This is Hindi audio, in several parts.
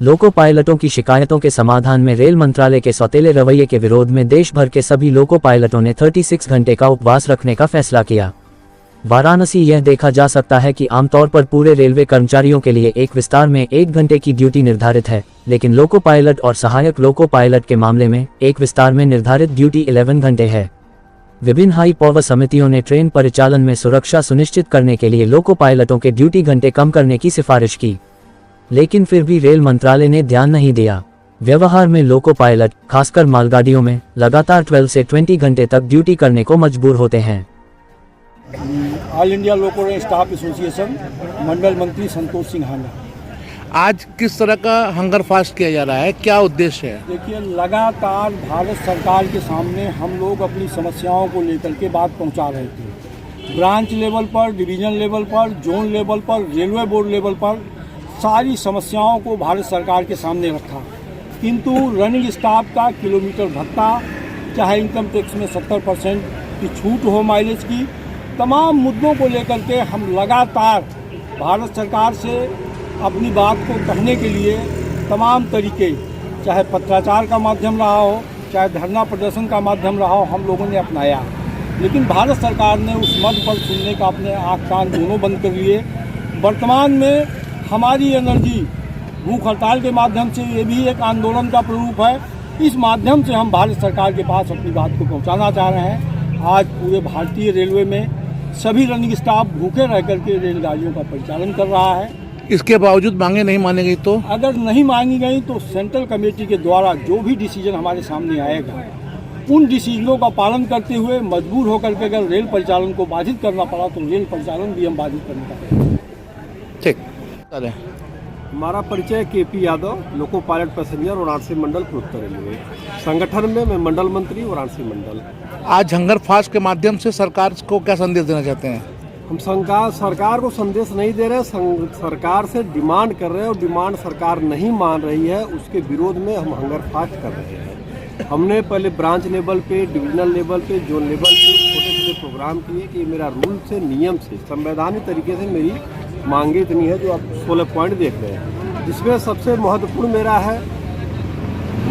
लोको पायलटों की शिकायतों के समाधान में रेल मंत्रालय के सौतेले रवैये के विरोध में देश भर के सभी लोको पायलटों ने 36 घंटे का उपवास रखने का फैसला किया। वाराणसी यह देखा जा सकता है कि आमतौर पर पूरे रेलवे कर्मचारियों के लिए एक विस्तार में 1 घंटे की ड्यूटी निर्धारित है, लेकिन लोको पायलट और सहायक लोको पायलट के मामले में एक विस्तार में निर्धारित ड्यूटी 11 घंटे है। विभिन्न हाई पावर समितियों ने ट्रेन परिचालन में सुरक्षा सुनिश्चित करने के लिए लोको पायलटों के ड्यूटी घंटे कम करने की सिफारिश की, लेकिन फिर भी रेल मंत्रालय ने ध्यान नहीं दिया। व्यवहार में लोको पायलट, खासकर मालगाड़ियों में, लगातार 12 से 20 घंटे तक ड्यूटी करने को मजबूर होते हैं। ऑल इंडिया लोको स्टाफ एसोसिएशन मंडल मंत्री संतोष सिंघानिया। आज किस तरह का हंगर फास्ट किया जा रहा है, क्या उद्देश्य है? देखिए, लगातार भारत सरकार के सामने हम लोग अपनी समस्याओं को लेकर के बात पहुंचा रहे थे। ब्रांच लेवल पर, डिवीजन लेवल पर, जोन लेवल पर, रेलवे बोर्ड लेवल पर सारी समस्याओं को भारत सरकार के सामने रखा, किंतु रनिंग स्टाफ का किलोमीटर भत्ता, चाहे इनकम टैक्स में 70% की छूट हो माइलेज की, तमाम मुद्दों को लेकर के हम लगातार भारत सरकार से अपनी बात को कहने के लिए तमाम तरीके, चाहे पत्राचार का माध्यम रहा हो, चाहे धरना प्रदर्शन का माध्यम रहा हो, हम लोगों ने अपनाया। लेकिन भारत सरकार ने उस मद पर सुनने का अपने आँख कान दोनों बंद कर लिए। वर्तमान में हमारी एनर्जी भूख हड़ताल के माध्यम से, ये भी एक आंदोलन का प्रारूप है। इस माध्यम से हम भारत सरकार के पास अपनी बात को पहुंचाना चाह रहे हैं। आज पूरे भारतीय रेलवे में सभी रनिंग स्टाफ भूखे रह करके रेलगाड़ियों का परिचालन कर रहा है। इसके बावजूद मांगे नहीं मानी गई तो? अगर नहीं मांगी गई तो सेंट्रल कमेटी के द्वारा जो भी डिसीजन हमारे सामने आएगा, उन डिसीजनों का पालन करते हुए मजबूर होकर के अगर रेल परिचालन को बाधित करना पड़ा तो रेल परिचालन भी हम बाधित करने का। ठीक, चले। हमारा परिचय KP Yadav, loco pilot passenger, Varanasi मंडल, पूर्वोत्तर रेलवे संगठन में मैं मंडल मंत्री, वाराणसी मंडल। आज हंगर फास्ट के माध्यम से सरकार को क्या संदेश देना चाहते हैं? हम सरकार को संदेश नहीं दे रहे, सरकार से डिमांड कर रहे हैं, और डिमांड सरकार नहीं मान रही है, उसके विरोध में हम हंगर फास्ट कर रहे हैं। हमने पहले ब्रांच लेवल पे, डिविजनल लेवल पे, जोन लेवल पे छोटे छोटे प्रोग्राम किए कि मेरा रूल से, नियम से, संवैधानिक तरीके से मेरी मांगे इतनी है जो आप 16 पॉइंट देख रहे हैं, जिसमें सबसे महत्वपूर्ण मेरा है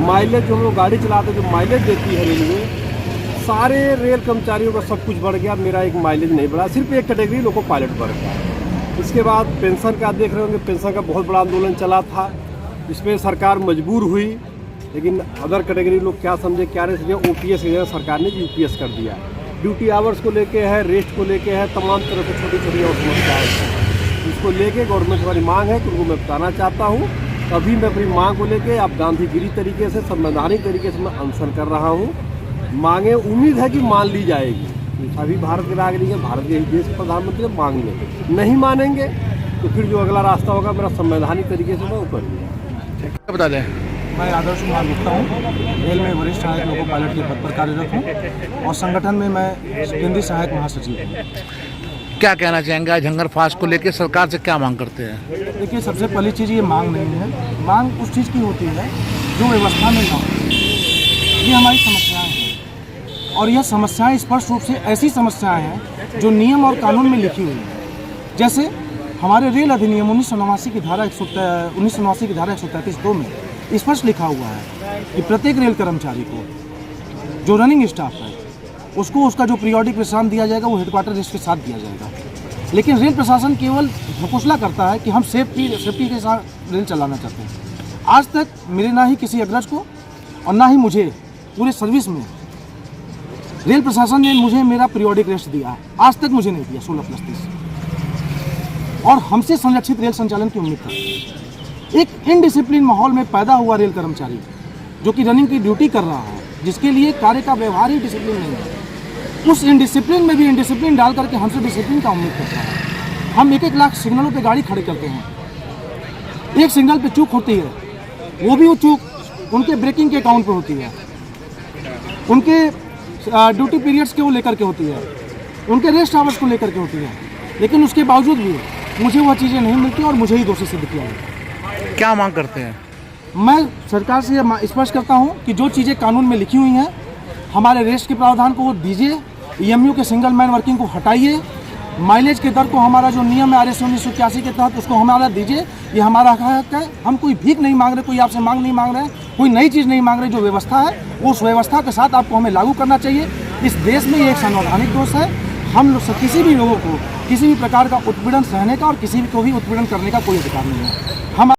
माइलेज। जो हम लोग गाड़ी चलाते जो माइलेज देती है रेलवे, सारे रेल कर्मचारियों का सब कुछ बढ़ गया, मेरा एक माइलेज नहीं बढ़ा, सिर्फ एक कैटेगरी लोको पायलट बढ़ गया। इसके बाद पेंशन का देख रहे होंगे, पेंशन का बहुत बड़ा आंदोलन चला था, इसमें सरकार मजबूर हुई, लेकिन अदर कैटेगरी लोग क्या समझे क्या नहीं समझे, OPS की जगह सरकार ने UPS कर दिया। ड्यूटी आवर्स को लेके है, रेस्ट को लेके है, तमाम तरह से छोटी छोटी और समस्याएँ हैं। इसको लेके गवर्नमेंट हमारी मांग है कि उनको मैं बताना चाहता हूँ। अभी मैं अपनी मांग को लेके अब गांधीगिरी तरीके से, संवैधानिक तरीके से मैं अनशन कर रहा हूँ। मांगे उम्मीद है कि मान ली जाएगी। सभी भारत के नागरिक हैं, भारत के देश प्रधानमंत्री मांग लेंगे, नहीं मानेंगे तो फिर जो अगला रास्ता होगा मेरा संवैधानिक तरीके से मैं वो करूँगा। बता दें। मैं आदर्श कुमार गुप्ता हूँ, रेल में वरिष्ठ सहायक लोको पायलट के पद पर कार्यरत हूँ और संगठन में मैं केंद्रीय सहायक महासचिव हूँ। क्या कहना चाहेंगे आज हंगर फास्ट को लेकर सरकार से क्या मांग करते हैं? देखिए, सबसे पहली चीज़ ये मांग नहीं है, मांग उस चीज़ की होती है जो व्यवस्था में ना हो। ये हमारी समस्याएं हैं और यह समस्याएं स्पष्ट रूप से ऐसी समस्याएं हैं जो नियम और कानून में लिखी हुई हैं। जैसे हमारे रेल अधिनियम 1989 की धारा 133(2) में स्पष्ट लिखा हुआ है कि प्रत्येक रेल कर्मचारी को जो रनिंग स्टाफ है उसको उसका जो पीरियोडिक विश्राम दिया जाएगा वो हेडक्वार्टर रेस्ट के साथ दिया जाएगा। लेकिन रेल प्रशासन केवल घोषणा करता है कि हम सेफ्टी के साथ रेल चलाना चाहते हैं। आज तक मेरे ना ही किसी अग्रज को और ना ही मुझे पूरे सर्विस में रेल प्रशासन ने मुझे मेरा पीरियोडिक रेस्ट दिया है। आज तक मुझे नहीं दिया 16+30 और हमसे संरक्षित रेल संचालन की उम्मीद करते हैं। एक इनडिसिप्लिन माहौल में पैदा हुआ रेल कर्मचारी जो कि रनिंग की ड्यूटी कर रहा है, जिसके लिए कार्य का व्यवहार ही डिसिप्लिन नहीं है, उस इनडिसिप्लिन में भी इनडिसिप्लिन डाल करके हमसे डिसिप्लिन का उम्मीद करता है। हम 1-1 लाख सिग्नलों पे गाड़ी खड़े करते हैं, एक सिग्नल पे चूक होती है, वो भी वो चूक उनके ब्रेकिंग के अकाउंट पे होती है, उनके ड्यूटी पीरियड्स के वो लेकर के होती है, उनके रेस्ट आवर्स को लेकर के होती है, लेकिन उसके बावजूद भी मुझे वह चीज़ें नहीं मिलती और मुझे ही दोषी सिद्ध किया है। क्या मांग करते हैं? मैं सरकार से यह स्पष्ट करता हूं कि जो चीज़ें कानून में लिखी हुई हैं, हमारे रेस्ट के प्रावधान को वो दीजिए, EMU के सिंगल मैन वर्किंग को हटाइए माइलेज के दर को हमारा जो नियम है RS 1981 के तहत उसको हमारा दीजिए, ये हमारा हक है। हम कोई भीख नहीं मांग रहे, कोई आपसे मांग नहीं मांग रहे हैं, कोई नई चीज़ नहीं मांग रहे। जो व्यवस्था है उस व्यवस्था के साथ आपको हमें लागू करना चाहिए। इस देश में ये एक संवैधानिक दोष है। हम लोग किसी भी लोगों को किसी भी प्रकार का उत्पीड़न सहने का और किसी को भी उत्पीड़न करने का कोई अधिकार नहीं है। हम